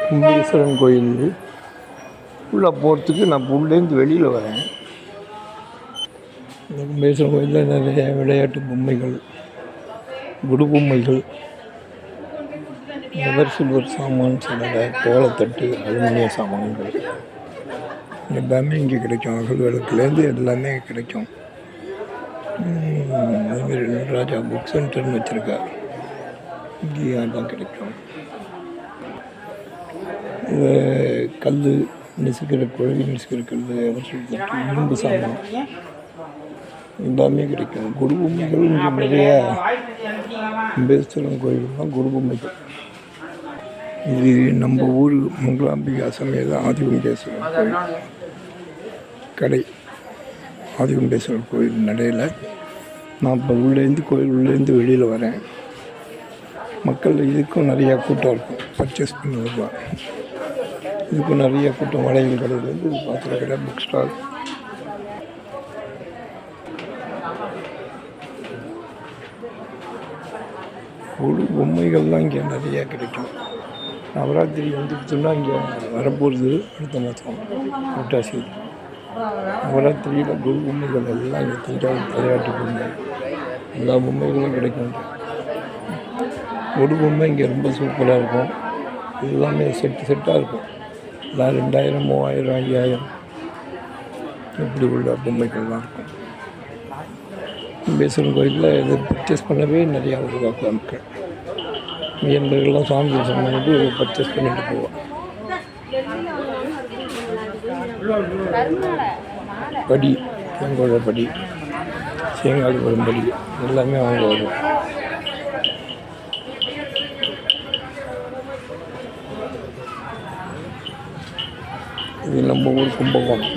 கும்பேஸ்வரன் கோயில் உள்ளே போகிறதுக்கு நான் உள்ளேருந்து வெளியில் வரேன். இந்த கும்பேஸ்வரன் கோயிலில் நிறைய விளையாட்டு பொம்மைகள், குடு பொம்மைகள், எவர் சில்வர் சாமான், சில கோலத்தட்டு, அலுமினிய சாமான்கள் எல்லாமே இங்கே கிடைக்கும். அகல் விளக்குலேருந்து எல்லாமே கிடைக்கும். அதுமாரி நடராஜா புக் சென்டர்னு வச்சுருக்கார், இங்கேயும் எல்லாம் கிடைக்கும். கல் நெசுக்கிற குழவி நெசுக்கிற கல், இரும்பு சாமான் எல்லாமே கிடைக்கும். குரு பொம்மைகள் இங்கே நிறைய கும்பேஸ்வரன் கோயில்தான் குரு பொம்மைகள். இது நம்ம ஊர் மங்களாம்பிகா சமேத ஆதிகும்பேஸ்வரர் கோயில் கடை. ஆதிகும்பேஸ்வரர் கோயில் நடையில் நான் இப்போ உள்ளேருந்து வெளியில் வரேன். மக்கள் இதுக்கும் நிறையா கூட்டம் இருக்கும், பர்ச்சேஸ் பண்ணி வருவாங்க. இதுக்கும் நிறைய கூட்டம், வளையல் கடையிலேருந்து பாத்திர கடை, புக் ஸ்டால். ஒரு பொம்மைகள்லாம் இங்கே நிறையா கிடைக்கும். நவராத்திரி வந்துடுச்சுன்னா இங்கே வரப்போகிறது அடுத்த மாதம் புரட்டாசி. நவராத்திரியில் குரு பொம்மைகள் எல்லாம் இங்கே தஞ்சாவூர் விளையாட்டு பொம்மை எல்லா பொம்மைகளும் கிடைக்கும். ஒரு பொம்மை இங்கே ரொம்ப சூப்பராக இருக்கும். எல்லாமே செட்டாக இருக்கும். எல்லாம் 2000, 3000, 5000 இப்படி உள்ள பொம்மைகள்லாம் இருக்கும். கும்பேஸ்வரன் கோயிலில் இதை பர்ச்சேஸ் பண்ணவே நிறையா வருவாங்க மக்கள். மீனவர்கள்லாம் சாமி தரிசனம் பண்ணிட்டு இதை பர்ச்சேஸ் பண்ணிட்டு போவோம். படி, தேங்கோட படி, தேங்காய் வரும் படி எல்லாமே வாங்க வரும். இது நம்ம ஊர் கும்பகோணம்.